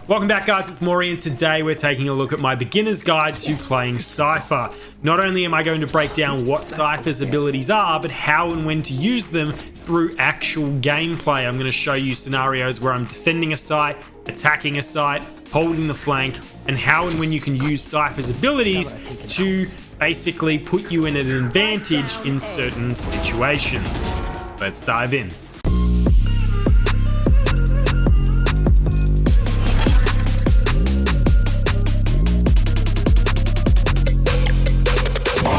Welcome back, guys, it's Maury, and today we're taking a look at my beginner's guide to playing Cypher. Not only am I going to break down what Cypher's abilities are, but how and when to use them through actual gameplay. I'm going to show you scenarios where I'm defending a site, attacking a site, holding the flank, and how and when you can use Cypher's abilities to basically put you in an advantage in certain situations. Let's dive in.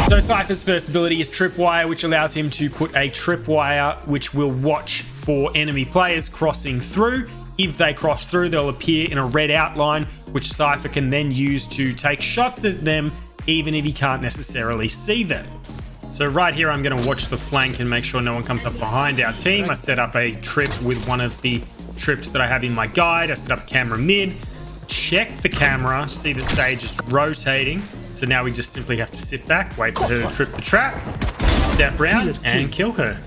So Cypher's first ability is Tripwire, which allows him to put a tripwire which will watch for enemy players crossing through. If they cross through, they'll appear in a red outline, which Cypher can then use to take shots at them, even if he can't necessarily see them. So right here, I'm going to watch the flank and make sure no one comes up behind our team. I set up a trip with one of the trips that I have in my guide. I set up camera mid, check the camera, see the stage is rotating. So now we just simply have to sit back, wait for her to trip the trap, step around and kill her.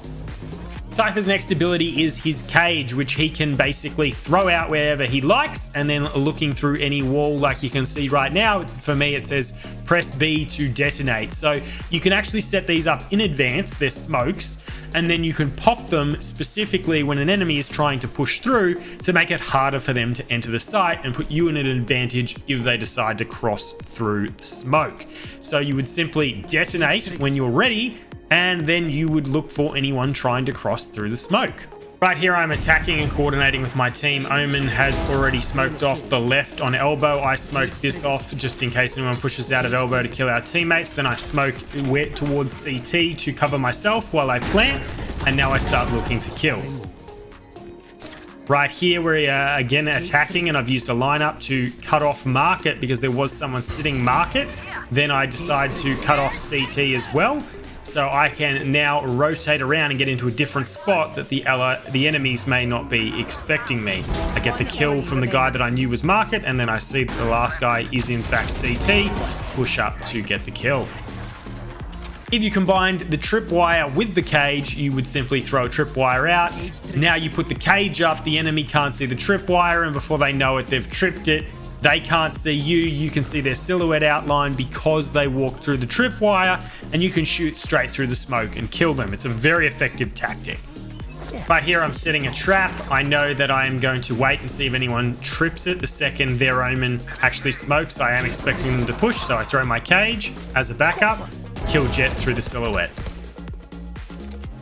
Cypher's next ability is his cage, which he can basically throw out wherever he likes, and then looking through any wall like you can see right now, for me it says press B to detonate. So you can actually set these up in advance, they're smokes, and then you can pop them specifically when an enemy is trying to push through to make it harder for them to enter the site and put you in an advantage if they decide to cross through the smoke. So you would simply detonate when you're ready, and then you would look for anyone trying to cross through the smoke. Right here, I'm attacking and coordinating with my team. Omen has already smoked off the left on elbow. I smoked this off just in case anyone pushes out at elbow to kill our teammates. Then I smoke towards CT to cover myself while I plant, and now I start looking for kills. Right here, we're again attacking, and I've used a lineup to cut off market because there was someone sitting market. Then I decide to cut off CT as well. So I can now rotate around and get into a different spot that the enemies may not be expecting me. I get the kill from the guy that I knew was market, and then I see that the last guy is in fact CT, push up to get the kill. If you combined the tripwire with the cage, you would simply throw a tripwire out. Now you put the cage up, the enemy can't see the tripwire, and before they know it, they've tripped it. They can't see you, you can see their silhouette outline because they walk through the tripwire, and you can shoot straight through the smoke and kill them. It's a very effective tactic. Right here, I'm setting a trap. I know that I am going to wait and see if anyone trips it the second their Omen actually smokes. I am expecting them to push, so I throw my cage as a backup, kill Jet through the silhouette.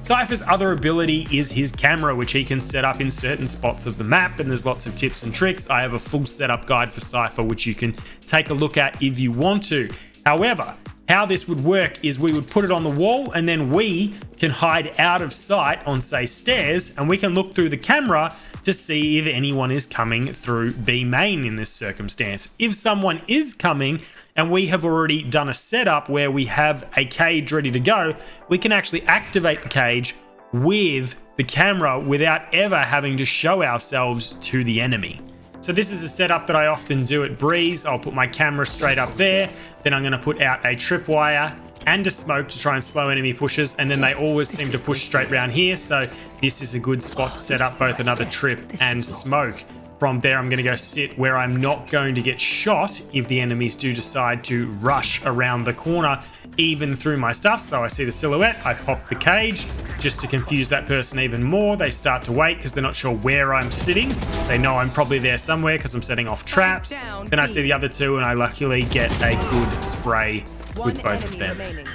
Cypher's other ability is his camera, which he can set up in certain spots of the map, and there's lots of tips and tricks. I have a full setup guide for Cypher, which you can take a look at if you want to. However, how this would work is we would put it on the wall, and then we can hide out of sight on, say, stairs, and we can look through the camera to see if anyone is coming through B main in this circumstance. If someone is coming, and we have already done a setup where we have a cage ready to go, we can actually activate the cage with the camera without ever having to show ourselves to the enemy. So this is a setup that I often do at Breeze. I'll put my camera straight up there, then I'm going to put out a tripwire and a smoke to try and slow enemy pushes, and then they always seem to push straight around here, so this is a good spot to set up both another trip and smoke. From there, I'm going to go sit where I'm not going to get shot if the enemies do decide to rush around the corner, even through my stuff. So I see the silhouette, I pop the cage just to confuse that person even more. They start to wait because they're not sure where I'm sitting. They know I'm probably there somewhere because I'm setting off traps. Then I see the other two, and I luckily get a good spray with both of them.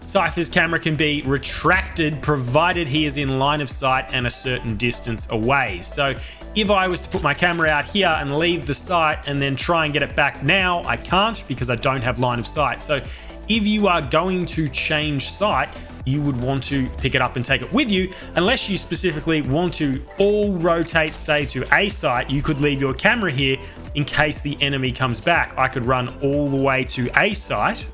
Cypher's camera can be retracted provided he is in line of sight and a certain distance away. So if I was to put my camera out here and leave the site and then try and get it back now, I can't because I don't have line of sight. So if you are going to change site, you would want to pick it up and take it with you. Unless you specifically want to all rotate, say, to A site, you could leave your camera here in case the enemy comes back. I could run all the way to A site,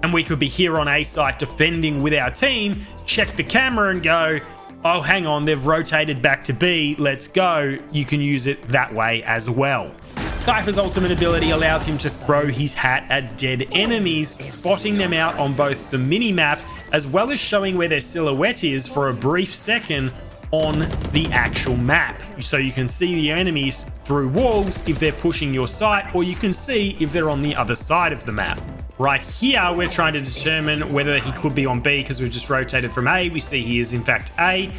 and we could be here on A site defending with our team, check the camera and go, oh, hang on, they've rotated back to B, let's go. You can use it that way as well. Cypher's ultimate ability allows him to throw his hat at dead enemies, spotting them out on both the mini-map as well as showing where their silhouette is for a brief second on the actual map. So you can see the enemies through walls if they're pushing your site, or you can see if they're on the other side of the map. Right here, we're trying to determine whether he could be on B because we've just rotated from A. We see he is in fact A,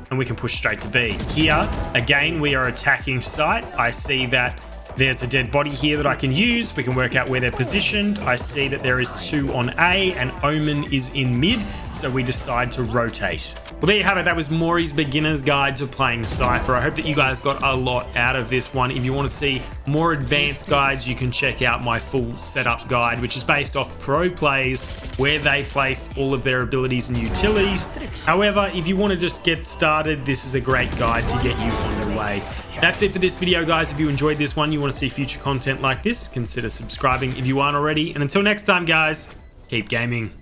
and we can push straight to B. Here, again, we are attacking site. I see that there's a dead body here that I can use. We can work out where they're positioned. I see that there is 2 on A and Omen is in mid, so we decide to rotate. Well, there you have it. That was Maury's beginner's guide to playing Cypher. I hope that you guys got a lot out of this one. If you want to see more advanced guides, you can check out my full setup guide, which is based off pro plays, where they place all of their abilities and utilities. However, if you want to just get started, this is a great guide to get you on your way. That's it for this video, guys. If you enjoyed this one, you want to see future content like this, consider subscribing if you aren't already. And until next time, guys, keep gaming.